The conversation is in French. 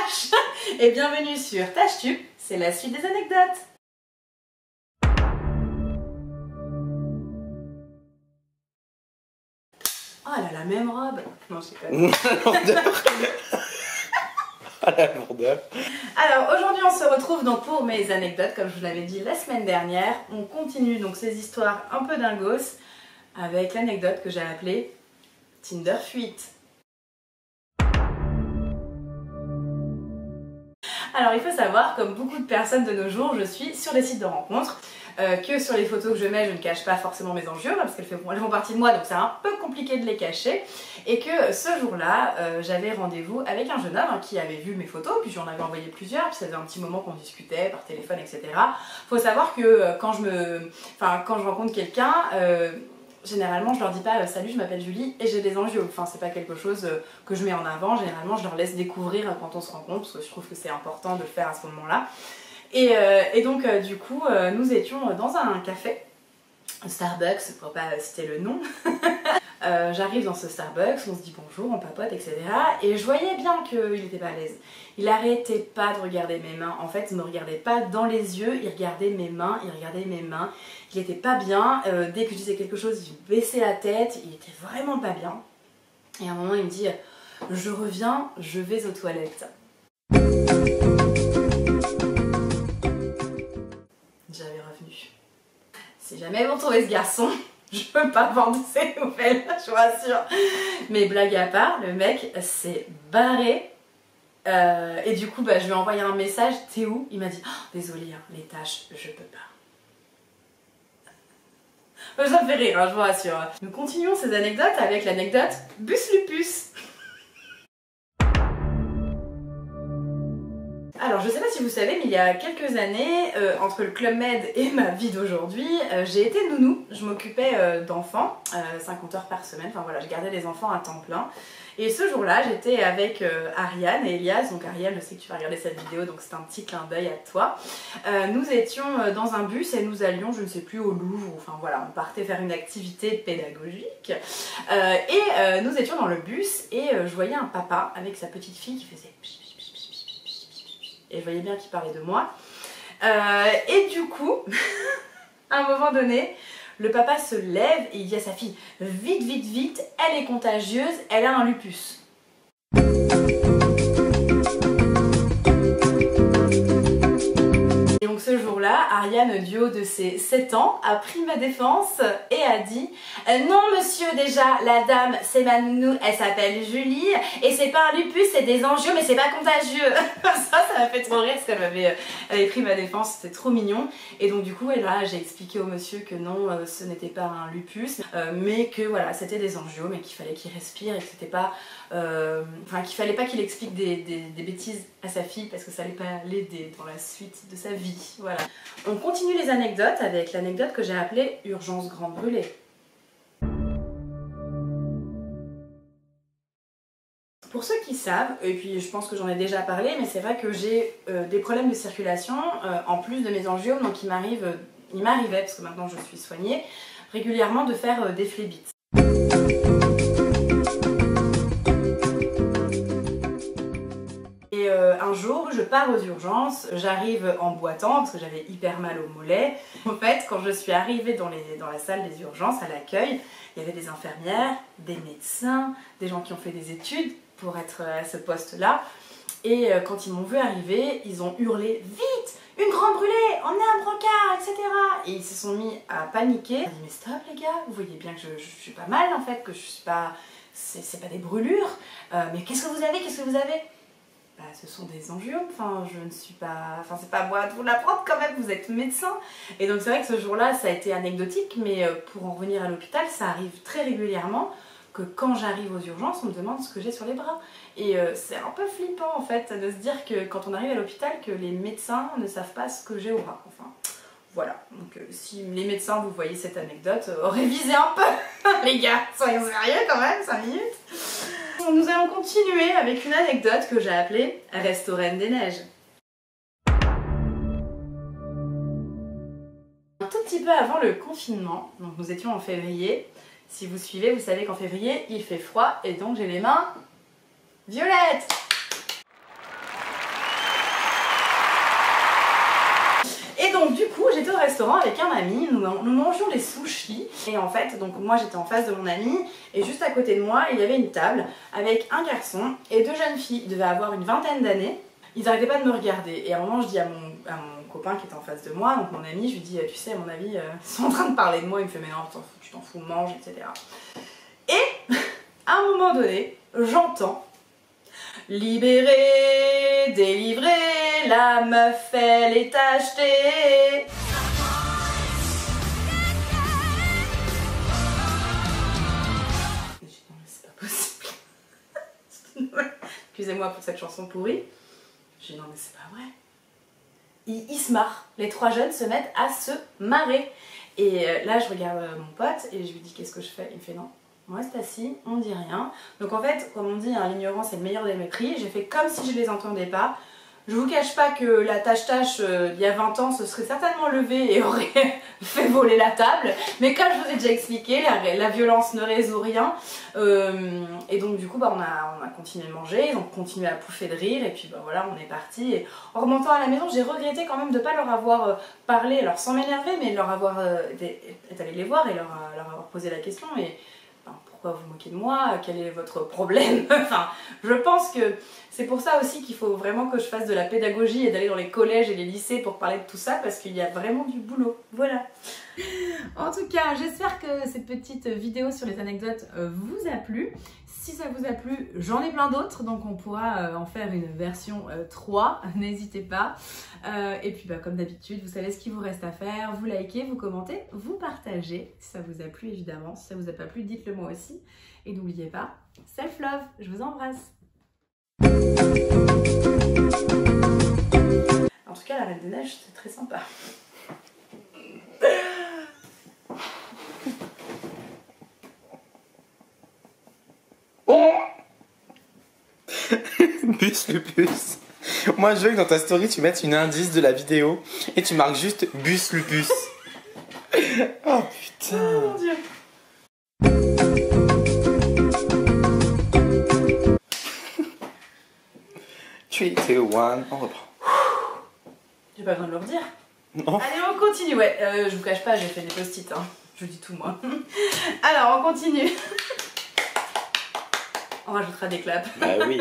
Tache et bienvenue sur TacheTube, c'est la suite des anecdotes. Oh, elle a la même robe. Non, je sais pas. À la lourdeur. Alors aujourd'hui on se retrouve donc pour mes anecdotes, comme je vous l'avais dit la semaine dernière. On continue donc ces histoires un peu dingos avec l'anecdote que j'ai appelée Tinder fuite. Alors il faut savoir, comme beaucoup de personnes de nos jours, je suis sur des sites de rencontres, que sur les photos que je mets, je ne cache pas forcément mes enjeux, parce qu'elles font partie de moi, donc c'est un peu compliqué de les cacher. Et que ce jour-là, j'avais rendez-vous avec un jeune homme qui avait vu mes photos, puis j'en avais envoyé plusieurs, puis ça faisait un petit moment qu'on discutait par téléphone, etc. Faut savoir que quand je rencontre quelqu'un, généralement je leur dis pas salut, je m'appelle Julie et j'ai des angios. Enfin, c'est pas quelque chose que je mets en avant. Généralement je leur laisse découvrir quand on se rencontre, parce que je trouve que c'est important de le faire à ce moment là. Et donc du coup nous étions dans un café, Starbucks pour pas citer le nom. J'arrive dans ce Starbucks, on se dit bonjour, on papote, etc. Et je voyais bien qu'il était pas à l'aise. Il arrêtait pas de regarder mes mains. En fait, il me regardait pas dans les yeux, il regardait mes mains, Il était pas bien. Dès que je disais quelque chose, il baissait la tête, il était vraiment pas bien. Et à un moment, il me dit je reviens, je vais aux toilettes. J'avais revenu. Si jamais vous retrouvez ce garçon, je peux pas vendre ses nouvelles, je vous rassure. Mais blague à part, le mec s'est barré. Et du coup, je lui ai envoyé un message. T'es où? Il m'a dit oh, désolé, hein, les tâches, je peux pas. Ça me fait rire, hein, je vous rassure. Nous continuons ces anecdotes avec l'anecdote Bus Lupus. Alors je sais pas si vous savez, mais il y a quelques années, entre le Club Med et ma vie d'aujourd'hui, j'ai été nounou. Je m'occupais d'enfants, 50 heures par semaine, enfin voilà, je gardais les enfants à temps plein. Et ce jour-là, j'étais avec Ariane et Elias, donc Ariane, je sais que tu vas regarder cette vidéo, donc c'est un petit clin d'œil à toi. Nous étions dans un bus et nous allions, je ne sais plus, au Louvre, enfin voilà, on partait faire une activité pédagogique. Nous étions dans le bus et je voyais un papa avec sa petite fille qui faisait... Et je voyais bien qu'il parlait de moi. Et du coup, à un moment donné, le papa se lève et il dit à sa fille « Vite, vite, vite, elle est contagieuse, elle a un lupus. » Et donc ce jour-là, Ariane, du haut de ses 7 ans, a pris ma défense et a dit « Non monsieur, déjà, la dame, c'est ma nounou, elle s'appelle Julie, et c'est pas un lupus, c'est des angios, mais c'est pas contagieux. » Ça m'a fait trop rire parce qu'elle avait pris ma défense, c'était trop mignon. Et donc du coup, là, j'ai expliqué au monsieur que non, ce n'était pas un lupus, mais que voilà, c'était des angios, mais qu'il fallait qu'il respire et que c'était pas... qu'il fallait pas qu'il explique des bêtises à sa fille parce que ça allait pas l'aider dans la suite de sa vie. Voilà. On continue les anecdotes avec l'anecdote que j'ai appelée Urgence Grande Brûlée. Pour ceux qui savent, et puis je pense que j'en ai déjà parlé, mais c'est vrai que j'ai des problèmes de circulation en plus de mes angiomes, donc il m'arrivait, parce que maintenant je suis soignée, régulièrement de faire des phlébites. Et un jour, je pars aux urgences, j'arrive en boitant parce que j'avais hyper mal au mollet. En fait, quand je suis arrivée dans la salle des urgences, à l'accueil, il y avait des infirmières, des médecins, des gens qui ont fait des études pour être à ce poste-là. Et quand ils m'ont vu arriver, ils ont hurlé « Vite! Une grande brûlée! Emmenez un brancard, etc. » Et ils se sont mis à paniquer. Ils ont dit « Mais stop les gars, vous voyez bien que je suis pas mal en fait, que je suis pas... C'est pas des brûlures. Mais qu'est-ce que vous avez? Qu'est-ce que vous avez ?» Ce sont des angiomes, enfin je ne suis pas... Enfin c'est pas à moi de vous l'apprendre quand même, vous êtes médecin. Et donc c'est vrai que ce jour-là ça a été anecdotique, mais pour en revenir à l'hôpital, ça arrive très régulièrement que quand j'arrive aux urgences, on me demande ce que j'ai sur les bras. Et c'est un peu flippant en fait de se dire que quand on arrive à l'hôpital, que les médecins ne savent pas ce que j'ai au bras. Enfin voilà, donc si les médecins vous voyez cette anecdote, révisez un peu les gars, soyez sérieux quand même, 5 minutes. Nous allons continuer avec une anecdote que j'ai appelée Restaurant des Neiges. Un tout petit peu avant le confinement, donc nous étions en février. Si vous suivez, vous savez qu'en février, il fait froid et donc j'ai les mains violettes. restaurant avec un ami, nous mangions des sushis. Et en fait, donc moi j'étais en face de mon ami, et juste à côté de moi, il y avait une table avec un garçon et 2 jeunes filles. Ils devaient avoir une vingtaine d'années. Ils n'arrêtaient pas de me regarder. Et à un moment, je dis à mon copain qui était en face de moi, donc mon ami, je lui dis, tu sais, à mon avis, ils sont en train de parler de moi. Il me fait, mais non, tu t'en fous, mange, etc. Et à un moment donné, j'entends libérée, délivrée, la meuf elle est achetée. J'ai dit non mais c'est pas possible. Excusez-moi pour cette chanson pourrie. J'ai dit non mais c'est pas vrai. Ils se marrent, les 3 jeunes se mettent à se marrer. Et là je regarde mon pote et je lui dis qu'est-ce que je fais. Il me fait non. On reste assis, on dit rien. Donc en fait, comme on dit, hein, l'ignorance est le meilleur des mépris. J'ai fait comme si je les entendais pas. Je vous cache pas que la tâche il y a 20 ans se serait certainement levée et aurait fait voler la table. Mais comme je vous ai déjà expliqué, la violence ne résout rien. Et donc du coup, bah, on a continué de manger, ils ont continué à pouffer de rire. Et puis bah, voilà, on est parti. Et en remontant à la maison, j'ai regretté quand même de ne pas leur avoir parlé, alors sans m'énerver, mais de leur avoir est allé les voir et leur avoir posé la question. Et pourquoi vous moquez de moi? Quel est votre problème? Enfin, je pense que c'est pour ça aussi qu'il faut vraiment que je fasse de la pédagogie et d'aller dans les collèges et les lycées pour parler de tout ça, parce qu'il y a vraiment du boulot. Voilà. En tout cas, j'espère que cette petite vidéo sur les anecdotes vous a plu. Si ça vous a plu, j'en ai plein d'autres, donc on pourra en faire une version 3, n'hésitez pas. Et puis bah, comme d'habitude, vous savez ce qu'il vous reste à faire, vous likez, vous commentez, vous partagez, si ça vous a plu évidemment. Si ça vous a pas plu, dites-le moi aussi. Et n'oubliez pas, self-love, je vous embrasse. En tout cas, la Reine des Neiges, c'est très sympa. Bus Lupus. Moi je veux que dans ta story tu mettes une indice de la vidéo et tu marques juste Bus Lupus. Oh putain. Oh mon dieu. 3, 2, 1, on reprend. J'ai pas besoin de le redire. Non. Allez, on continue. Ouais, je vous cache pas, j'ai fait des post-it. Hein. Je dis tout moi. Alors, on continue. On rajoutera des claps. Bah oui.